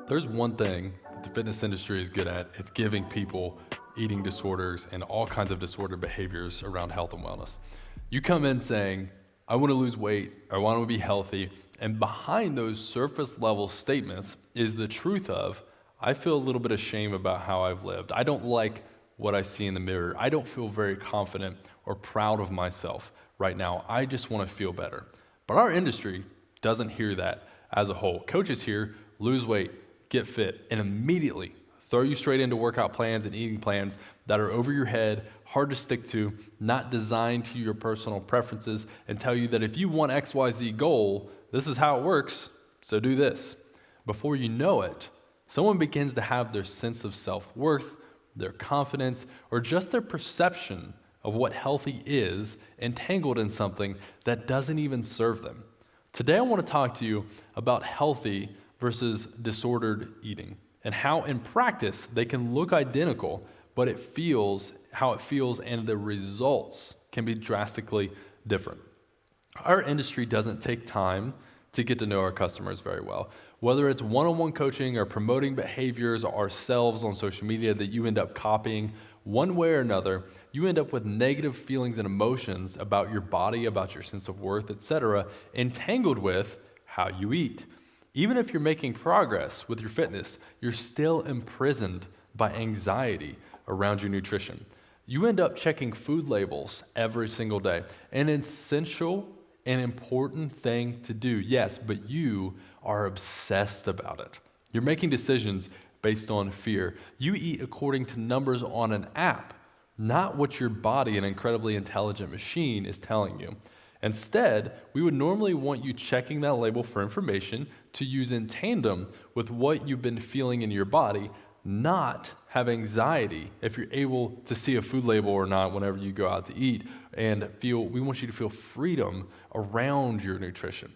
There's one thing that the fitness industry is good at. It's giving people eating disorders and all kinds of disordered behaviors around health and wellness. You come in saying, I want to lose weight, I want to be healthy, and behind those surface level statements is the truth of, I feel a little bit of shame about how I've lived. I don't like what I see in the mirror. I don't feel very confident or proud of myself right now. I just want to feel better. But our industry doesn't hear that as a whole. Coaches here lose weight, get fit, and immediately throw you straight into workout plans and eating plans that are over your head, hard to stick to, not designed to your personal preferences, and tell you that if you want XYZ goal, this is how it works, so do this. Before you know it, someone begins to have their sense of self-worth, their confidence, or just their perception of what healthy is entangled in something that doesn't even serve them. Today I want to talk to you about healthy versus disordered eating and how in practice they can look identical, but how it feels and the results can be drastically different. Our industry doesn't take time to get to know our customers very well. Whether it's one-on-one coaching or promoting behaviors ourselves on social media that you end up copying, one way or another, you end up with negative feelings and emotions about your body, about your sense of worth, etc., entangled with how you eat. Even if you're making progress with your fitness, you're still imprisoned by anxiety around your nutrition. You end up checking food labels every single day, an essential and important thing to do, yes, but you are obsessed about it. You're making decisions based on fear. You eat according to numbers on an app, not what your body, an incredibly intelligent machine, is telling you. Instead, we would normally want you checking that label for information to use in tandem with what you've been feeling in your body, not have anxiety if you're able to see a food label or not whenever you go out to eat, and we want you to feel freedom around your nutrition.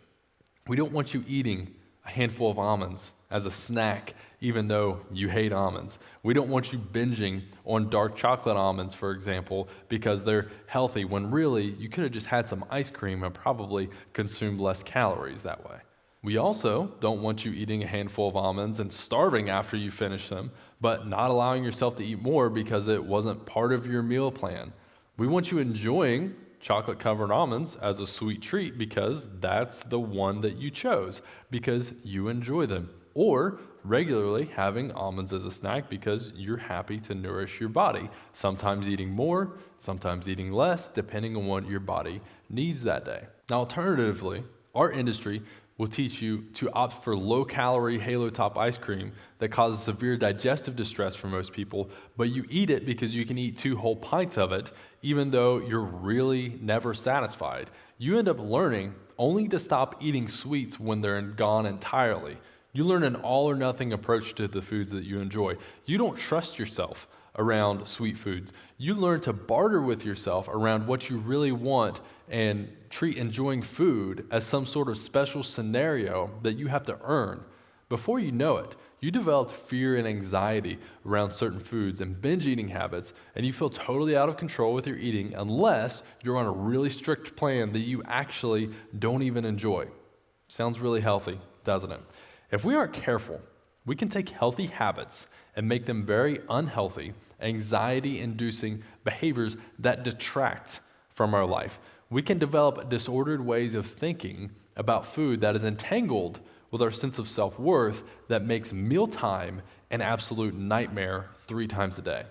We don't want you eating a handful of almonds as a snack, even though you hate almonds. We don't want you binging on dark chocolate almonds, for example, because they're healthy, when really you could have just had some ice cream and probably consumed less calories that way. We also don't want you eating a handful of almonds and starving after you finish them, but not allowing yourself to eat more because it wasn't part of your meal plan. We want you enjoying chocolate-covered almonds as a sweet treat because that's the one that you chose, because you enjoy them. Or regularly having almonds as a snack because you're happy to nourish your body, sometimes eating more, sometimes eating less, depending on what your body needs that day. Now, alternatively, our industry will teach you to opt for low-calorie Halo Top ice cream that causes severe digestive distress for most people, but you eat it because you can eat 2 whole pints of it, even though you're really never satisfied. You end up learning only to stop eating sweets when they're gone entirely. You learn an all-or-nothing approach to the foods that you enjoy. You don't trust yourself around sweet foods. You learn to barter with yourself around what you really want and treat enjoying food as some sort of special scenario that you have to earn. Before you know it, you develop fear and anxiety around certain foods and binge eating habits, and you feel totally out of control with your eating unless you're on a really strict plan that you actually don't even enjoy. Sounds really healthy, doesn't it? If we aren't careful, we can take healthy habits and make them very unhealthy, anxiety-inducing behaviors that detract from our life. We can develop disordered ways of thinking about food that is entangled with our sense of self-worth that makes mealtime an absolute nightmare 3 times a day.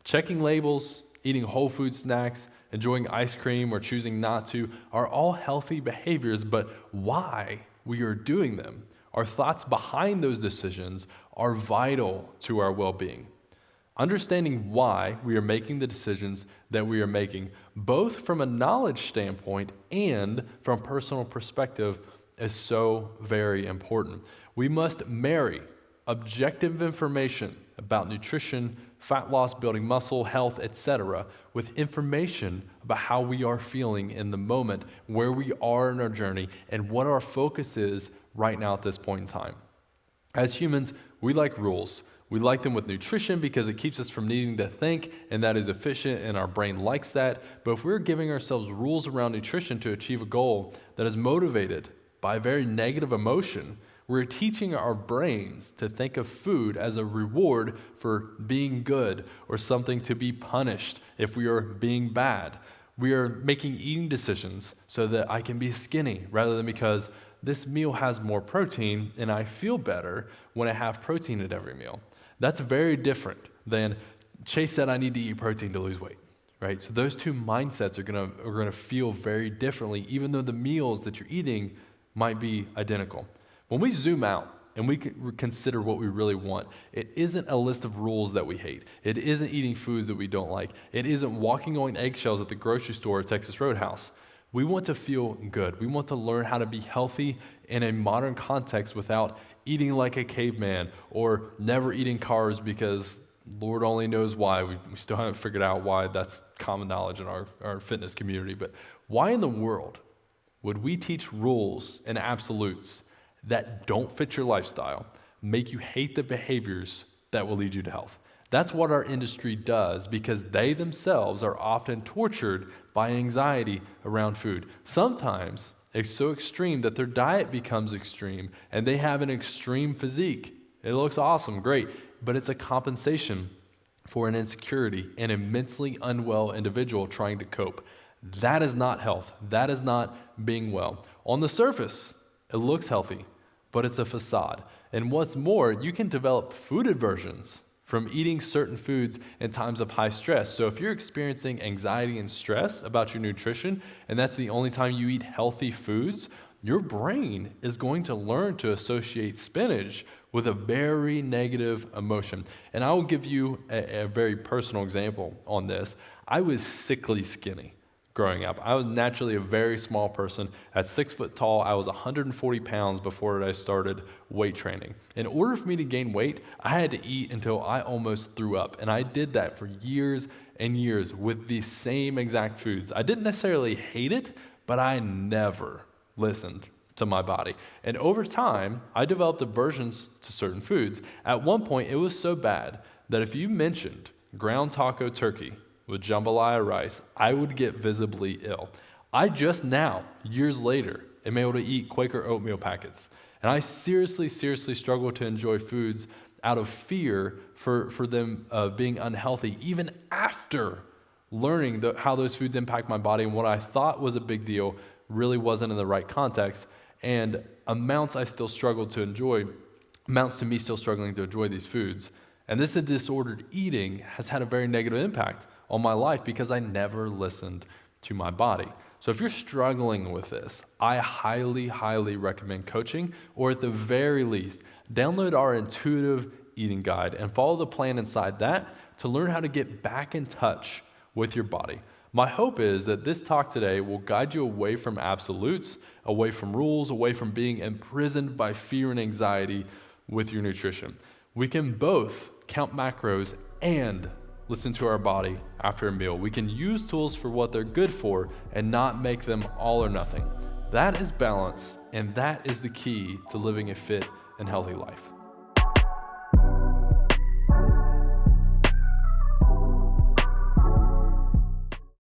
Checking labels, eating whole food snacks, enjoying ice cream or choosing not to are all healthy behaviors, but why we are doing them, our thoughts behind those decisions, are vital to our well-being. Understanding why we are making the decisions that we are making, both from a knowledge standpoint and from personal perspective, is so very important. We must marry objective information about nutrition, fat loss, building muscle, health, etc., with information about how we are feeling in the moment, where we are in our journey, and what our focus is right now at this point in time. As humans, we like rules. We like them with nutrition because it keeps us from needing to think, and that is efficient, and our brain likes that. But if we're giving ourselves rules around nutrition to achieve a goal that is motivated by a very negative emotion, we're teaching our brains to think of food as a reward for being good or something to be punished if we are being bad. We are making eating decisions so that I can be skinny rather than because this meal has more protein and I feel better when I have protein at every meal. That's very different than Chase said I need to eat protein to lose weight, right? So those two mindsets are gonna feel very differently, even though the meals that you're eating might be identical. When we zoom out and we consider what we really want, it isn't a list of rules that we hate. It isn't eating foods that we don't like. It isn't walking on eggshells at the grocery store or Texas Roadhouse. We want to feel good. We want to learn how to be healthy in a modern context without eating like a caveman or never eating carbs because Lord only knows why. We still haven't figured out why. That's common knowledge in our fitness community. But why in the world would we teach rules and absolutes that don't fit your lifestyle, make you hate the behaviors that will lead you to health? That's what our industry does because they themselves are often tortured by anxiety around food. Sometimes it's so extreme that their diet becomes extreme and they have an extreme physique. It looks awesome, great, but it's a compensation for an insecurity, an immensely unwell individual trying to cope. That is not health. That is not being well. On the surface, it looks healthy, but it's a facade. And what's more, you can develop food aversions from eating certain foods in times of high stress. So if you're experiencing anxiety and stress about your nutrition, and that's the only time you eat healthy foods, your brain is going to learn to associate spinach with a very negative emotion. And I will give you a very personal example on this. I was sickly skinny growing up. I was naturally a very small person. At 6 foot tall, I was 140 pounds before I started weight training. In order for me to gain weight, I had to eat until I almost threw up. And I did that for years and years with the same exact foods. I didn't necessarily hate it, but I never listened to my body. And over time, I developed aversions to certain foods. At one point, it was so bad that if you mentioned ground taco turkey with jambalaya rice, I would get visibly ill. I just now, years later, am able to eat Quaker oatmeal packets. And I seriously struggle to enjoy foods out of fear for them being unhealthy, even after learning how those foods impact my body and what I thought was a big deal really wasn't in the right context. And amounts to me still struggling to enjoy these foods. And this disordered eating has had a very negative impact on my life because I never listened to my body. So if you're struggling with this, I highly recommend coaching, or at the very least, download our intuitive eating guide and follow the plan inside that to learn how to get back in touch with your body. My hope is that this talk today will guide you away from absolutes, away from rules, away from being imprisoned by fear and anxiety with your nutrition. We can both count macros and listen to our body after a meal. We can use tools for what they're good for and not make them all or nothing. That is balance, and that is the key to living a fit and healthy life.